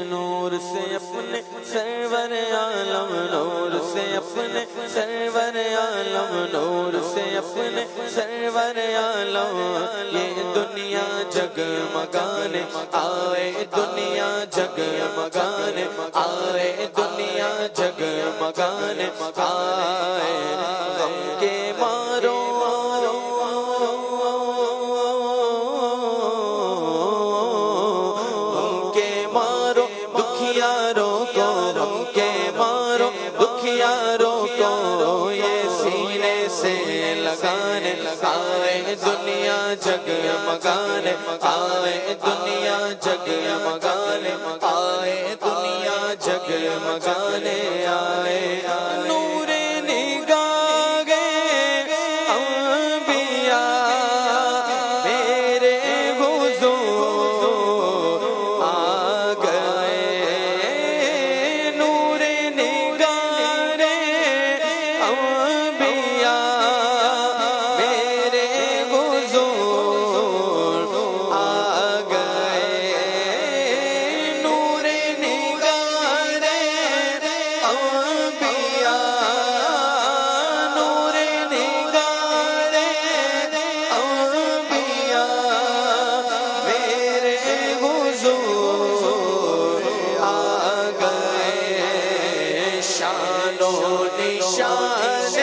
نور سے اپنے سرور عالم، نور سے اپنے سرور عالم، نور سے اپنے سرور عالم، یہ دنیا جگمگانے آئے، دنیا جگمگانے آئے، دنیا جگمگانے آئے، غم کے مارو دکھیاروں کو، غم کے مارو دکھیاروں کو، یہ سینے سے لگانے آئے، دنیا جگمگانے آئے، دنیا جگمگانے آئے، دنیا جگمگانے آئے، نور نگاہ انبیاء میرے حضور آ گئے، نور نگاہ انبیاء میرے حضور آ گئے، نور نگاہ انبیاء، نور نگاہ انبیاء میرے حضور آ گئے، شان و نشان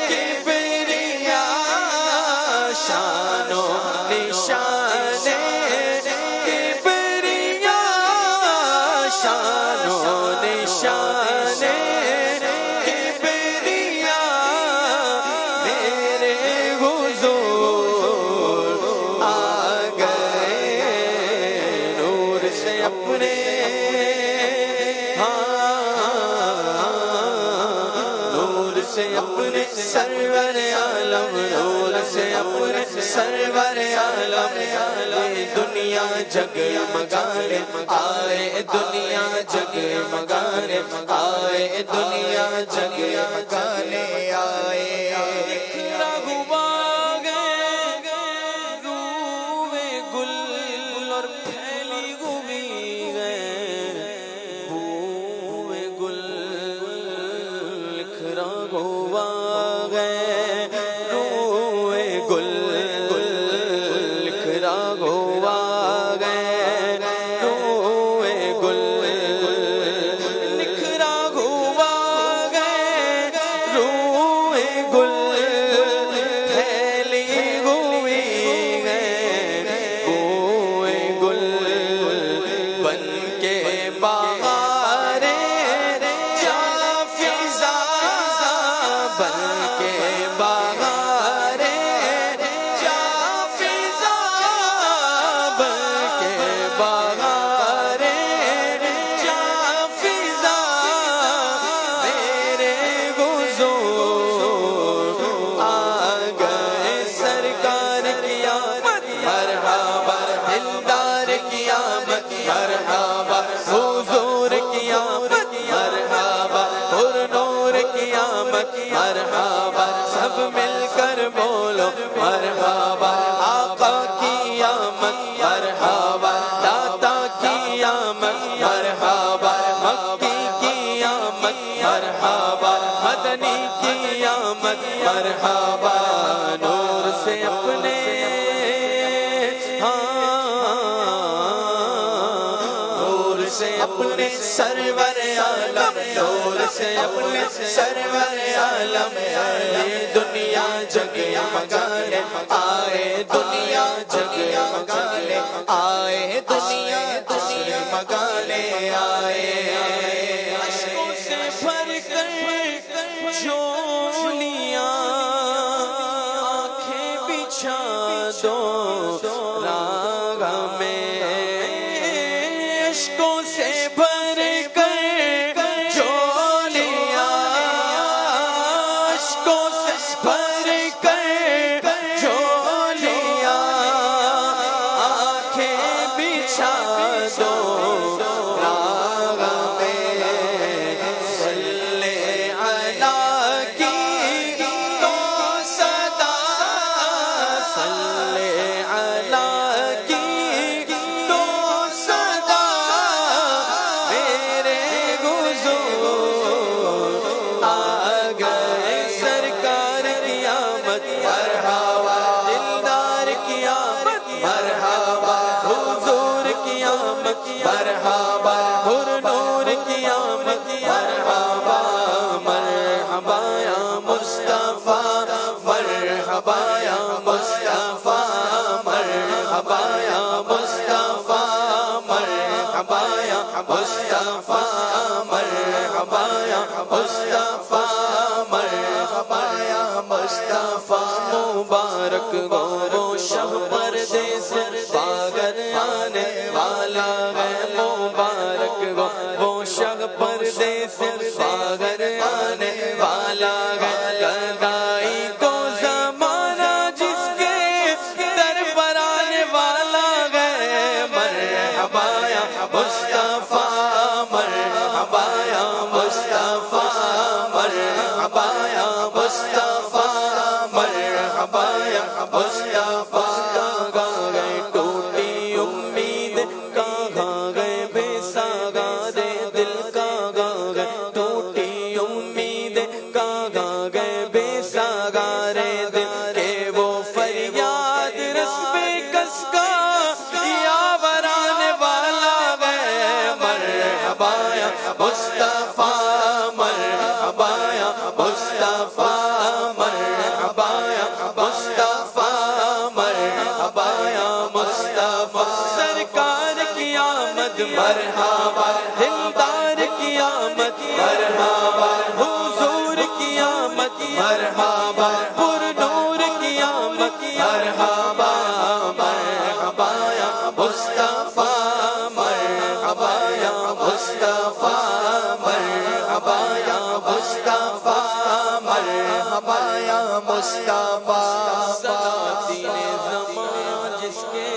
کبریاء، شان و نشان کبریاء، شان و نشان کبریاء میرے حضور آ گئے، نور سے اپنے نور سے اپنے سرور عالم، نور سے اپنے سرور عالم، یہ دنیا جگمگانے آئے، دنیا جگمگانے آئے، دنیا جگمگانے آئے، بکھرا ہوا گئے روئے گل اور پھیلی ہوئی گئے بوئے گل، بکھرا ہوا گئے روئے گل، بکھرا ہوا گئے روئے گل، بکھرا ہوا گئے روئے گل، پھیلی ہوئی گئے بوئے گل، بن کے بہاریں جا فضا، بن کے بہاریں جا فضا، بن کے بہاریں جا فضا میرے حضور آ گئے، سرکار کی آمد مرحبا، دلدار کی آمد مرحبا، حضور کی آمد مرحبا، پر نور کی آمد مرحبا، سب مل کر بولو مرحبا، آقا کی آمد مرحبا، داتا کی آمد مرحبا، مکی کی آمد مرحبا، مدنی کی آمد مرحبا، نور سے اپنے نور سے اپنے سرور عالم، نور سے اپنے سرور عالم، یہ دنیا جگمگانے آئے، دنیا جگمگانے آئے، دنیا جگمگانے آئے، اشکوں سے بھر کر جولیاں آنکھیں بچھا دو راہ میں، اشکوں سے بھر کر جولیاں، اشکوں سے بھر کر جولیاں آنکھیں بچھا دو راہ میں، صلی علی کی تو پر نور کی آمد مرحبا مرحبا یا مصطفیٰ مرحبا یا مصطفیٰ مرحبا یا مصطفیٰ مرحبا یا مصطفیٰ مرحبا یا مصطفیٰ مرحبا یا مصطفیٰ مبارک گو وہ شب پردے سے باگر آنے والا ہے مبارک گو وہ شب پردے سے باگر آنے والا ہے گدائی کو زمانہ جس کے در پر آنے والا ہے مرحبا یا مصطفیٰ مرحبا یا مصطفیٰ مرحبا یا مصطفیٰ مرحبا یا مصطفیٰ کہاں گئے ٹوٹی امید کہاں گئے بے ساغارے دل کہاں گئے ٹوٹی امید کہاں گئے بے ساغارے دل کہ وہ فریاد رس بے کس کا یاور آنے والا ہے مرحبا یا مصطفیٰ مرحبا یا مصطفیٰ مرحبا یا مصطفیٰ مرحبا یا مصطفیٰ سرکار کی آمد مرحبا دلدار کی آمد مرحبا حضور کی آمد مرحبا پر نور کی آمد مرحبا مرحبا یا مصطفیٰ مرحبا یا مصطفیٰ مرحبا یا مصطفیٰ مرحبا یا مصطفیٰ سلاطین زمان جس کے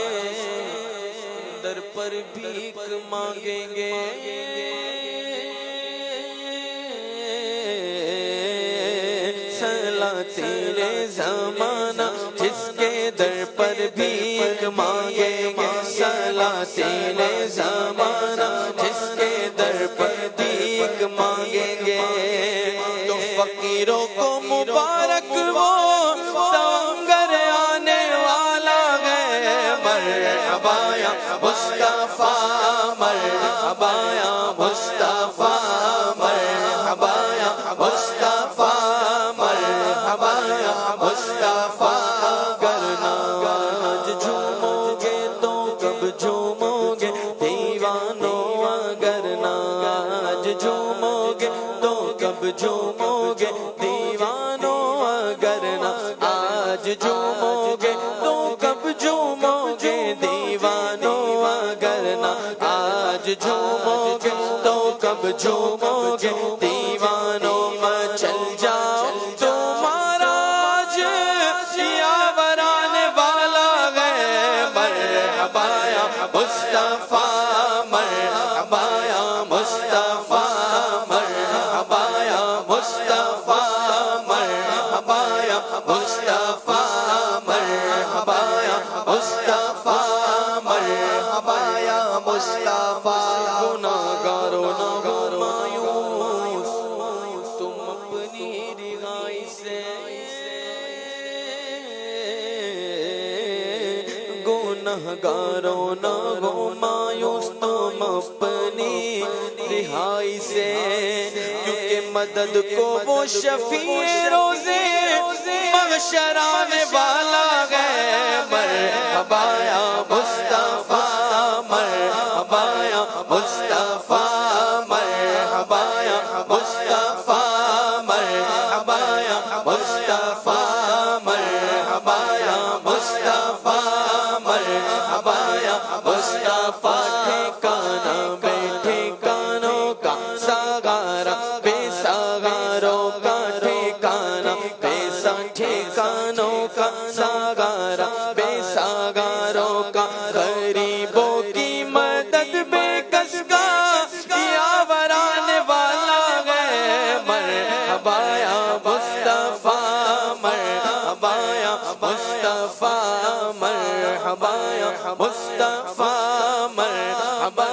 در پر بھیک مانگیں گے سلاطین زمانہ جس کے در پر بھیک مانگیں گے سلاطین زمانہ جس کے در پر بھیک مانگیں گے تو فقیروں کو مبارک وہ تنگر آنے والا ہے مرحبا یا مصطفیٰ مرحبا یا مصطفیٰ مرحبا یا مصطفیٰ مرحبا یا مصطفیٰ کرنا آج جھومو گے تو کب جھومو گے دیوانوں اگر نا آج جھومو گے تو کب جھومو گے دیوانوں اگر نا آج جھومو گے تو کب جھومو گے دیوانوں اگر نا آج جھومو گے تو کب جھومو گے دیوانوں مچل جاؤ تمہارا آج یاور آنے والا ہے مرحبا یا مصطفیٰ مرحبا یا مصطفیٰ مرحبا یا مصطفیٰ مرحبا یا مصطفیٰ مرحبا یا مصطفیٰ مرحبا یا مصطفیٰ گناہگاروں نہ ہو مایوس تم اپنی رہائی سے گناہگاروں نہ ہو مایوس تم اپنی رہائی سے کیونکہ مدد کو وہ شفیع روزے محشر آنے والا ہے مرحبا یا مصطفیٰ مرحبا یا مصطفیٰ مرحبا یا مصطفیٰ مرحبا یا مصطفیٰ مرحبا یا مصطفیٰ مرحبا یا مصطفیٰ ٹھکانہ بے ٹھکانوں کا ساغارہ بے ساغاروں کا ٹھکانہ بے ٹھکانوں کا ساغارہ بے ساغاروں کا غریبوں کی مدد بے کس کا یاور آنے والا ہے مرحبا یا مصطفیٰ مرحبا یا مصطفیٰ مرحبا یا مصطفیٰ مرحبا